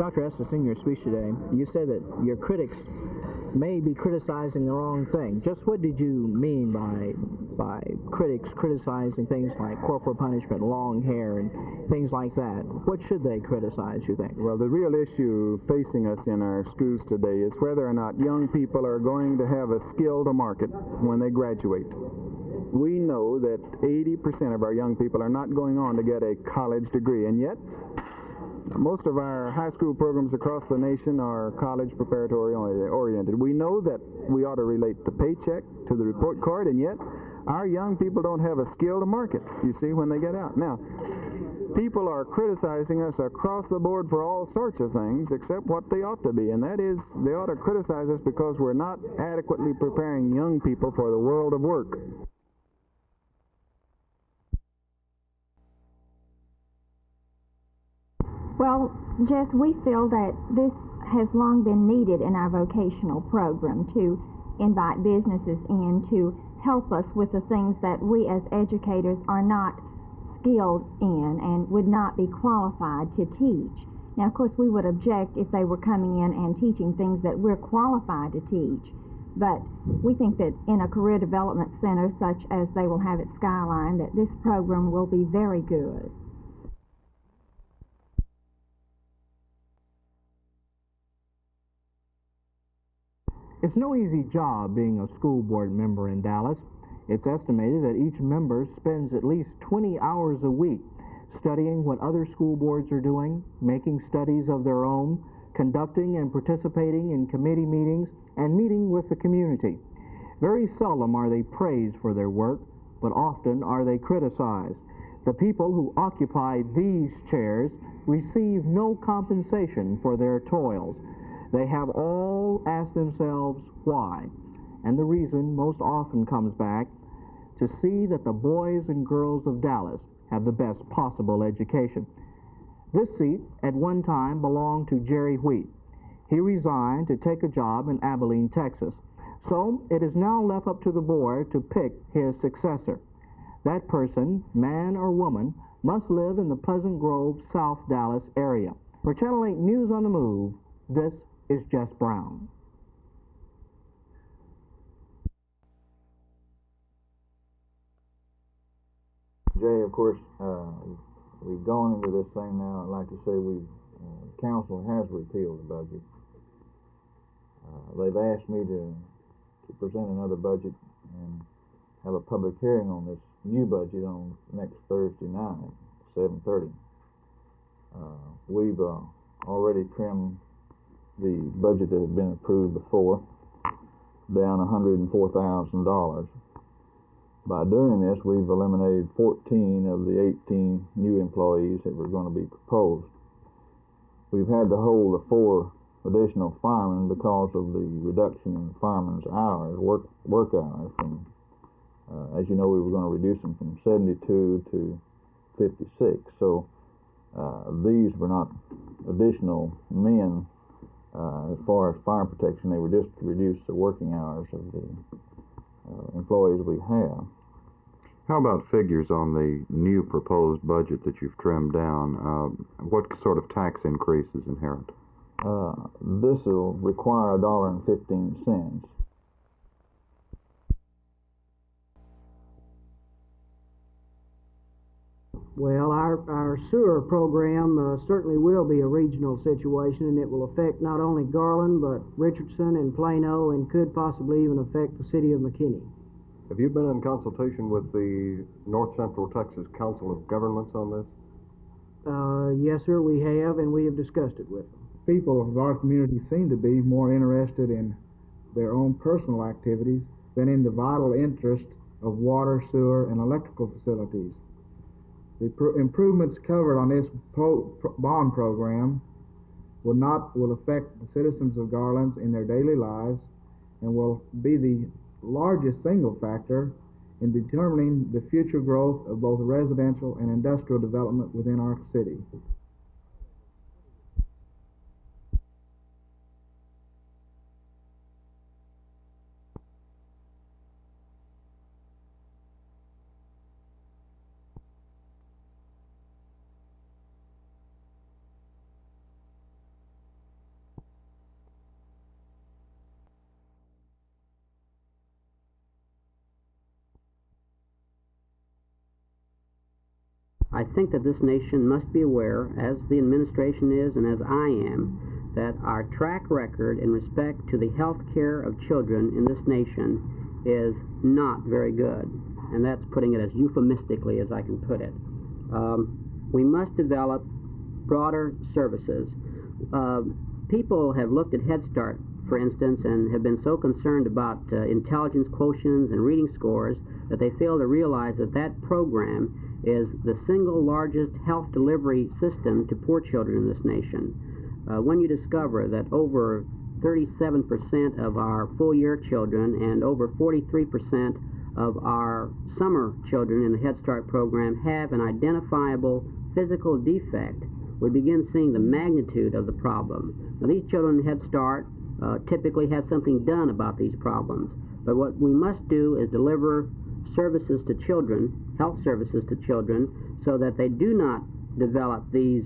Dr. Estes, in your speech today, you said that your critics may be criticizing the wrong thing. Just what did you mean by critics criticizing things like corporal punishment, long hair, and things like that? What should they criticize, you think? Well, the real issue facing us in our schools today is whether or not young people are going to have a skill to market when they graduate. We know that 80% of our young people are not going on to get a college degree, and yet most of our high school programs across the nation are college preparatory oriented. We know that we ought to relate the paycheck to the report card, and yet our young people don't have a skill to market, you see, when they get out. Now, people are criticizing us across the board for all sorts of things except what they ought to be, and that is they ought to criticize us because we're not adequately preparing young people for the world of work. Well, Jess, we feel that this has long been needed in our vocational program to invite businesses in to help us with the things that we as educators are not skilled in and would not be qualified to teach. Now, of course, we would object if they were coming in and teaching things that we're qualified to teach, but we think that in a career development center such as they will have at Skyline, that this program will be very good. It's no easy job being a school board member in Dallas. It's estimated that each member spends at least 20 hours a week studying what other school boards are doing, making studies of their own, conducting and participating in committee meetings, and meeting with the community. Very seldom are they praised for their work, but often are they criticized. The people who occupy these chairs receive no compensation for their toils. They have all asked themselves why, and the reason most often comes back to see that the boys and girls of Dallas have the best possible education. This seat at one time belonged to Jerry Wheat. He resigned to take a job in Abilene, Texas, so it is now left up to the board to pick his successor. That person, man or woman, must live in the Pleasant Grove, South Dallas area. For Channel 8 News on the Move, this is Jess Brown. Jay, of course, we've gone into this thing now. I'd like to say council has repealed the budget. They've asked me to present another budget and have a public hearing on this new budget on next Thursday night, 7:30. We've already trimmed the budget that had been approved before down $104,000. By doing this, we've eliminated 14 of the 18 new employees that were going to be proposed. We've had to hold the 4 additional firemen because of the reduction in firemen's hours, work hours. From, as you know, we were going to reduce them from 72 to 56. So these were not additional men as far as fire protection. They were just to reduce the working hours of the employees we have. How about figures on the new proposed budget that you've trimmed down? What sort of tax increase is inherent? This will require $1.15. Well, our sewer program certainly will be a regional situation, and it will affect not only Garland, but Richardson and Plano, and could possibly even affect the city of McKinney. Have you been in consultation with the North Central Texas Council of Governments on this? Yes, sir, we have, and we have discussed it with them. People of our community seem to be more interested in their own personal activities than in the vital interest of water, sewer, and electrical facilities. The improvements covered on this bond program will affect the citizens of Garland in their daily lives and will be the largest single factor in determining the future growth of both residential and industrial development within our city. I think that this nation must be aware, as the administration is and as I am, that our track record in respect to the health care of children in this nation is not very good. And that's putting it as euphemistically as I can put it. We must develop broader services. People have looked at Head Start, for instance, and have been so concerned about intelligence quotients and reading scores that they fail to realize that that program is the single largest health delivery system to poor children in this nation. When you discover that over 37% of our full-year children and over 43% of our summer children in the Head Start program have an identifiable physical defect, we begin seeing the magnitude of the problem. Now, these children in Head Start typically have something done about these problems, but what we must do is deliver services to children, health services to children, so that they do not develop these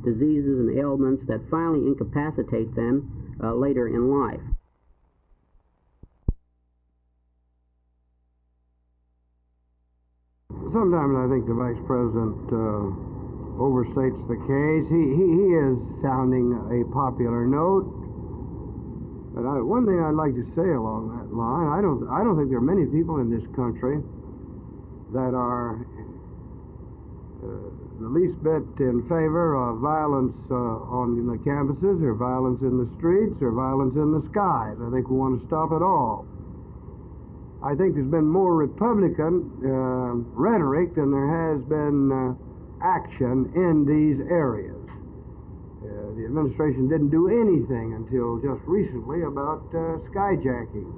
diseases and ailments that finally incapacitate them later in life. Sometimes I think the Vice President overstates the case. He is sounding a popular note. But one thing I'd like to say along that line, I don't think there are many people in this country that are the least bit in favor of violence on the campuses, or violence in the streets, or violence in the skies. I think we want to stop it all. I think there's been more Republican rhetoric than there has been action in these areas. The administration didn't do anything until just recently about skyjacking.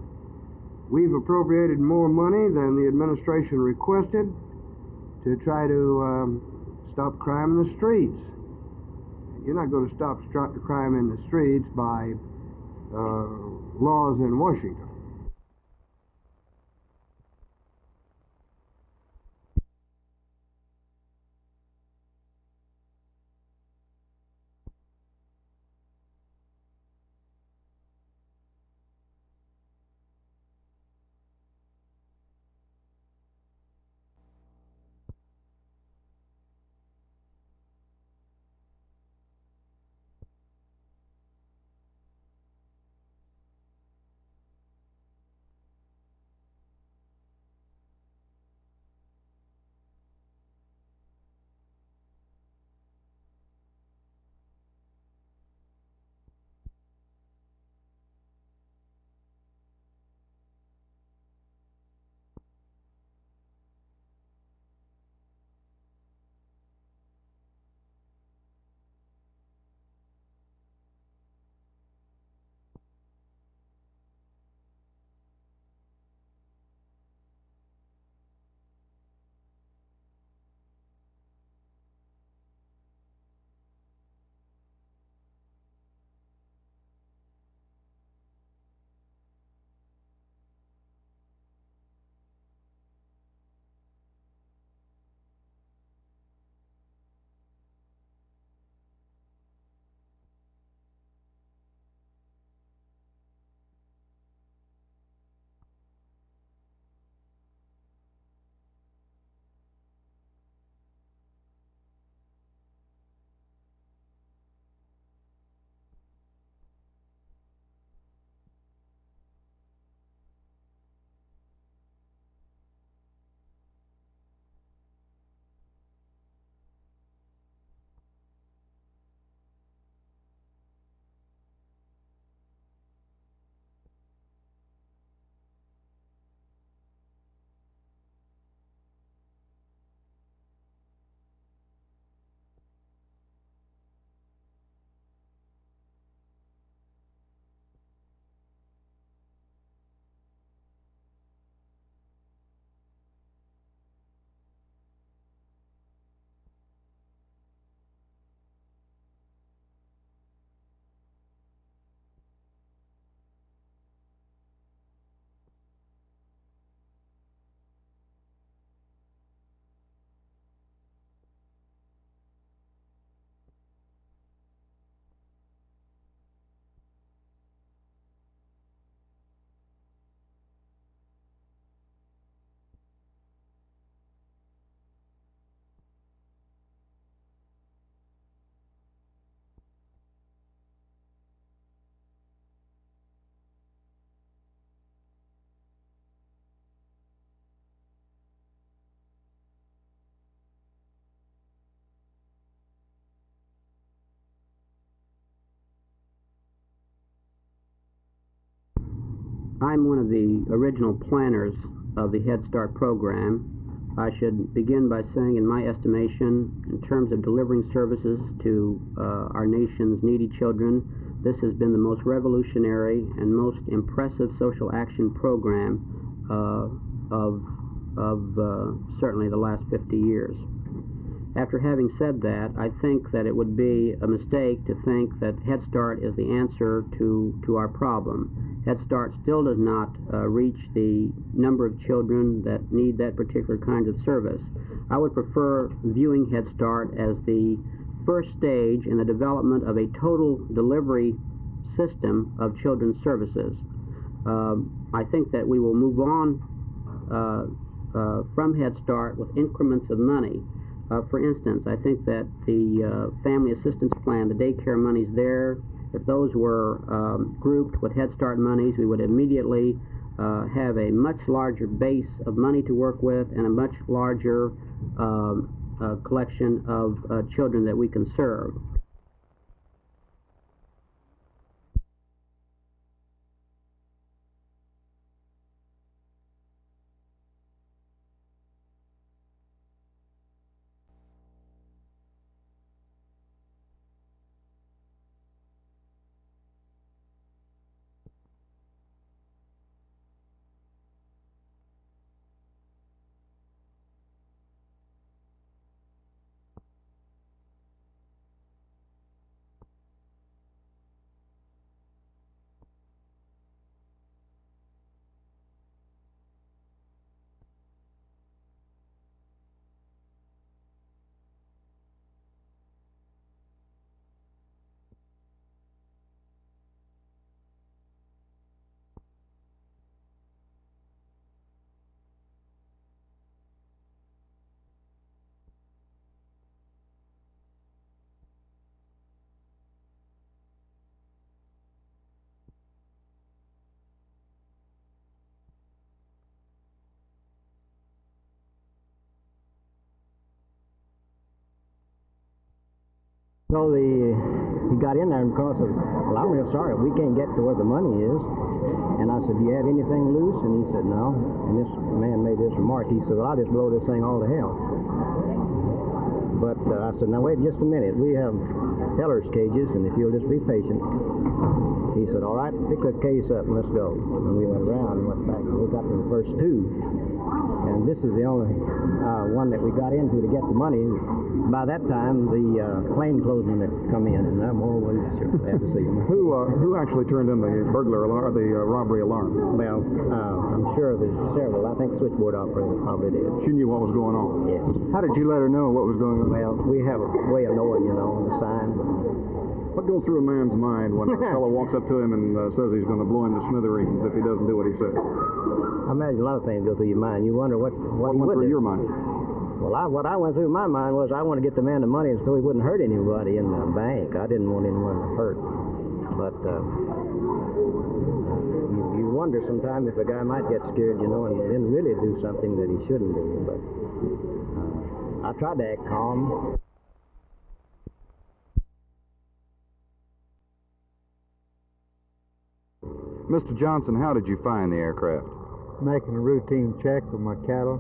We've appropriated more money than the administration requested to try to stop crime in the streets. You're not going to stop crime in the streets by laws in Washington. I'm one of the original planners of the Head Start program. I should begin by saying, in my estimation, in terms of delivering services to our nation's needy children, this has been the most revolutionary and most impressive social action program of certainly the last 50 years. After having said that, I think that it would be a mistake to think that Head Start is the answer to our problem. Head Start still does not reach the number of children that need that particular kind of service. I would prefer viewing Head Start as the first stage in the development of a total delivery system of children's services. I think that we will move on from Head Start with increments of money. For instance, I think that the family assistance plan, the daycare monies there, if those were grouped with Head Start monies, we would immediately have a much larger base of money to work with and a much larger collection of children that we can serve. So he got in there and because of, well, I'm real sorry, we can't get to where the money is. And I said, do you have anything loose? And he said, no. And this man made this remark. He said, well, I'll just blow this thing all to hell. But I said, now wait just a minute. We have teller's cages, and if you'll just be patient. He said, all right, pick the case up and let's go. And we went around and went back, and we got to the first two. And this is the only one that we got into to get the money. By that time, the plainclothesman had come in, and I'm always glad to see him. Who actually turned in the burglar alarm, the robbery alarm? Well, I'm sure there's several. I think the switchboard operator probably did. She knew what was going on? Yes. How did you let her know what was going on? Well, we have a way of knowing, you know, the sign. What goes through a man's mind when a fellow walks up to him and says he's going to blow him to smithereens if he doesn't do what he says? I imagine a lot of things go through your mind. You wonder what he went would through do. your mind? Well, what I went through my mind was I want to get the man the money so he wouldn't hurt anybody in the bank. I didn't want anyone hurt. But you wonder sometimes if a guy might get scared, you know, and then really do something that he shouldn't do. But I tried to act calm. Mr. Johnson, how did you find the aircraft? Making a routine check of my cattle,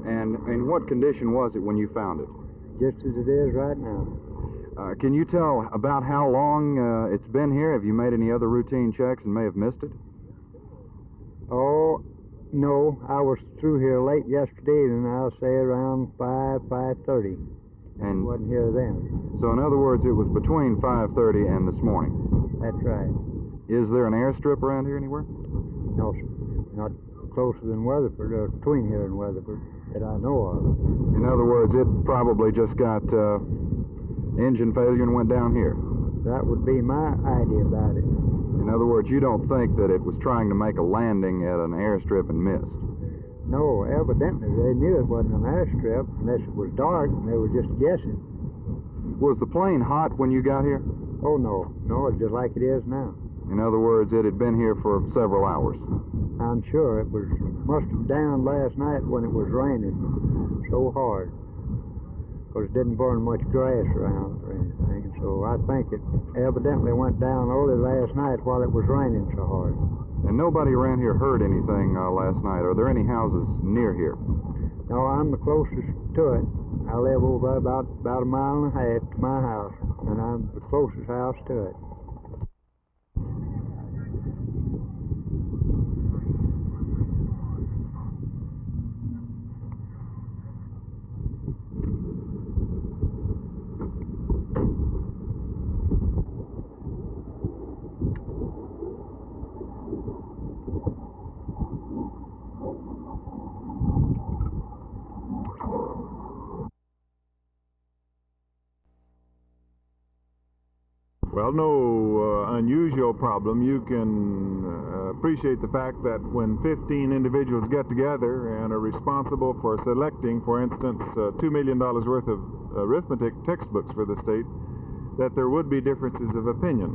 And in what condition was it when you found it? just as it is right now. Can you tell about how long it's been here? Have you made any other routine checks and may have missed it? Oh, no, I was through here late yesterday, and I'll say around 5:30. And Wasn't here then. so in other words, it was between 5:30 and this morning. That's right. Is there an airstrip around here anywhere? No, sir. Not closer than Weatherford, or between here and Weatherford, that I know of. In other words, it probably just got engine failure and went down here. That would be my idea about it. In other words, you don't think that it was trying to make a landing at an airstrip and missed? No, evidently they knew it wasn't an airstrip unless it was dark, and they were just guessing. Was the plane hot when you got here? Oh, no. No, it's just like it is now. In other words, it had been here for several hours. I'm sure it must have down last night when it was raining so hard, because it didn't burn much grass around or anything. So I think it evidently went down early last night while it was raining so hard. And nobody around here heard anything last night. Are there any houses near here? No, I'm the closest to it. I live over about a mile and a half to my house, and I'm the closest house to it. Well, no unusual problem. You can appreciate the fact that when 15 individuals get together and are responsible for selecting, for instance, $2 million worth of arithmetic textbooks for the state, that there would be differences of opinion.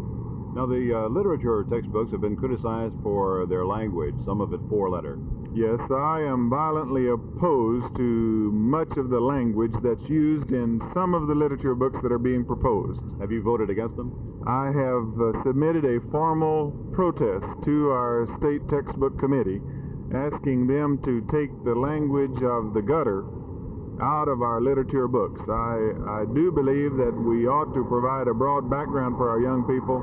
Now, the literature textbooks have been criticized for their language, some of it four-letter. Yes, I am violently opposed to much of the language that's used in some of the literature books that are being proposed. Have you voted against them? I have submitted a formal protest to our state textbook committee asking them to take the language of the gutter out of our literature books. I do believe that we ought to provide a broad background for our young people.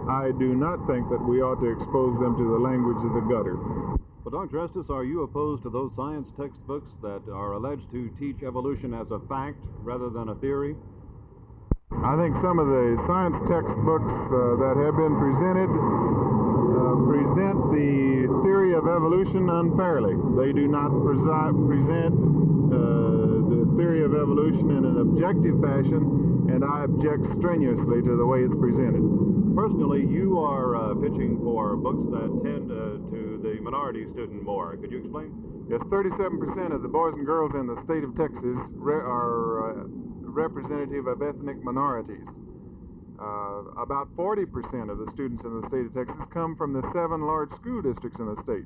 I do not think that we ought to expose them to the language of the gutter. Well, Dr. Estes, are you opposed to those science textbooks that are alleged to teach evolution as a fact rather than a theory? I think some of the science textbooks that have been presented present the theory of evolution unfairly. They do not present the theory of evolution in an objective fashion, and I object strenuously to the way it's presented. Personally, you are pitching for books that tend to the minority student more. Could you explain? Yes, 37% of the boys and girls in the state of Texas are representative of ethnic minorities. About 40% of the students in the state of Texas come from the 7 large school districts in the state.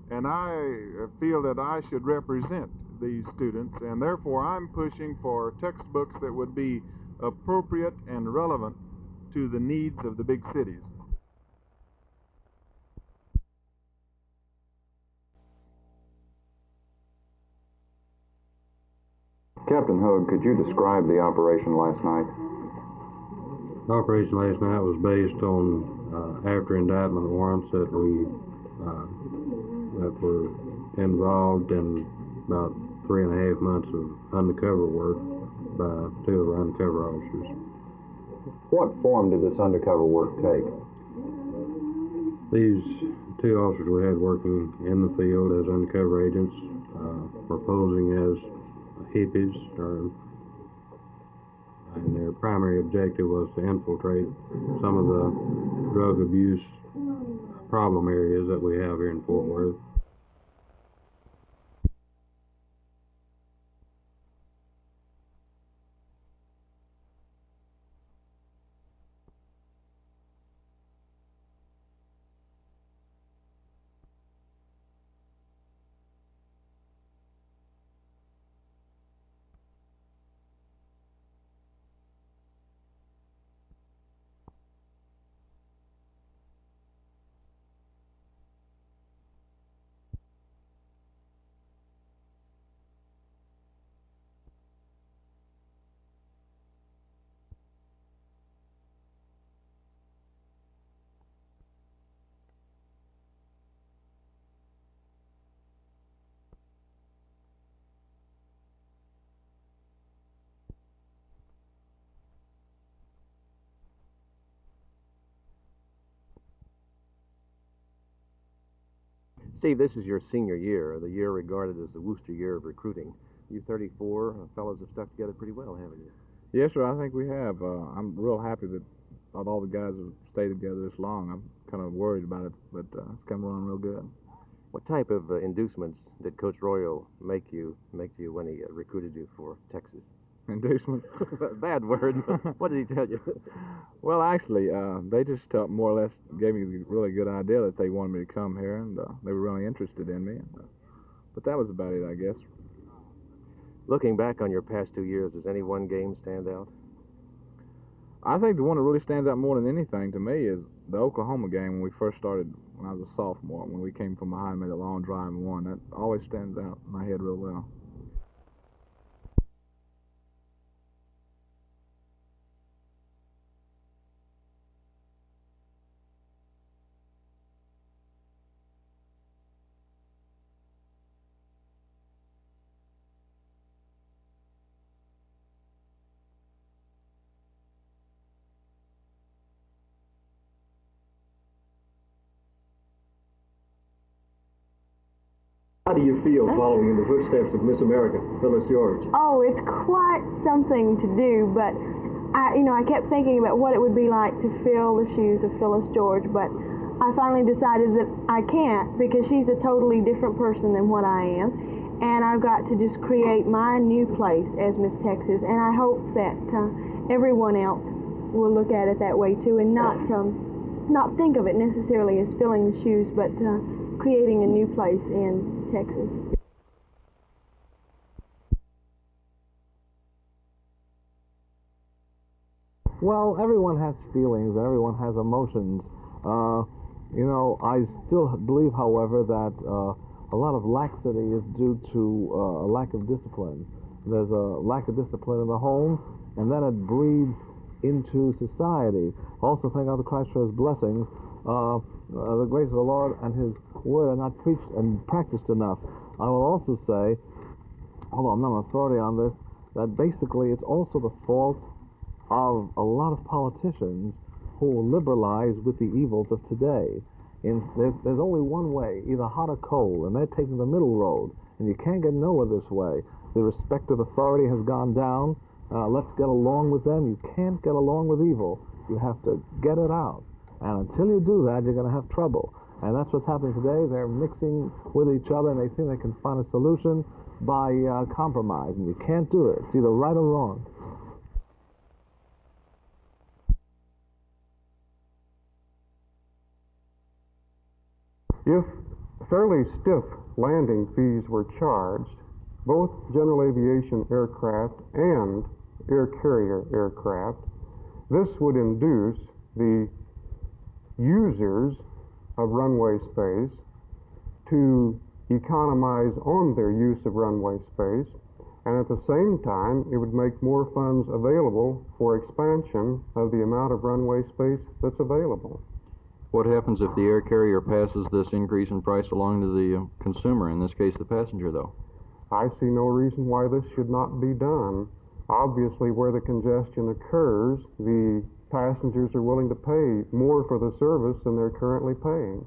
And I feel that I should represent these students, and therefore I'm pushing for textbooks that would be appropriate and relevant to the needs of the big cities. Captain Hogue, could you describe the operation last night? The operation last night was based on after indictment warrants that were involved in about 3.5 months of undercover work by 2 of our undercover officers. What form did this undercover work take? These 2 officers we had working in the field as undercover agents were posing as hippies, and their primary objective was to infiltrate some of the drug abuse problem areas that we have here in Fort Worth. Steve, this is your senior year, the year regarded as the Wooster year of recruiting. You 34 fellows have stuck together pretty well, haven't you? Yes, sir, I think we have. I'm real happy that all the guys have stayed together this long. I'm kind of worried about it, but it's coming along real good. What type of inducements did Coach Royal make you when he recruited you for Texas? Inducement? Bad word. What did he tell you? Well, actually, they just more or less gave me a really good idea that they wanted me to come here, and they were really interested in me. But that was about it, I guess. Looking back on your past 2 years, does any one game stand out? I think the one that really stands out more than anything to me is the Oklahoma game when we first started, when I was a sophomore, when we came from behind, made a long drive and won. That always stands out in my head real well. How do you feel following in the footsteps of Miss America, Phyllis George? Oh, it's quite something to do, but I kept thinking about what it would be like to fill the shoes of Phyllis George, but I finally decided that I can't because she's a totally different person than what I am, and I've got to just create my new place as Miss Texas, and I hope that everyone else will look at it that way too, and not think of it necessarily as filling the shoes, but creating a new place in Texas. Well, everyone has feelings and everyone has emotions. I still believe, however, that a lot of laxity is due to a lack of discipline. There's a lack of discipline in the home, and then it breeds into society. Also, thank God to Christ for His blessings. The grace of the Lord and His Word are not preached and practiced enough. I will also say, although I'm not an authority on this, that basically it's also the fault of a lot of politicians who liberalize with the evils of today. There's only one way, either hot or cold, and they're taking the middle road, and you can't get nowhere this way. The respect of authority has gone down. Let's get along with them. You can't get along with evil. You have to get it out. And until you do that, you're going to have trouble. And that's what's happening today. They're mixing with each other, and they think they can find a solution by compromise. And you can't do it. It's either right or wrong. If fairly stiff landing fees were charged, both general aviation aircraft and air carrier aircraft, this would induce the users of runway space to economize on their use of runway space, and at the same time it would make more funds available for expansion of the amount of runway space that's available. What happens if the air carrier passes this increase in price along to the consumer, in this case the passenger, though? I see no reason why this should not be done. Obviously, where the congestion occurs, the passengers are willing to pay more for the service than they're currently paying.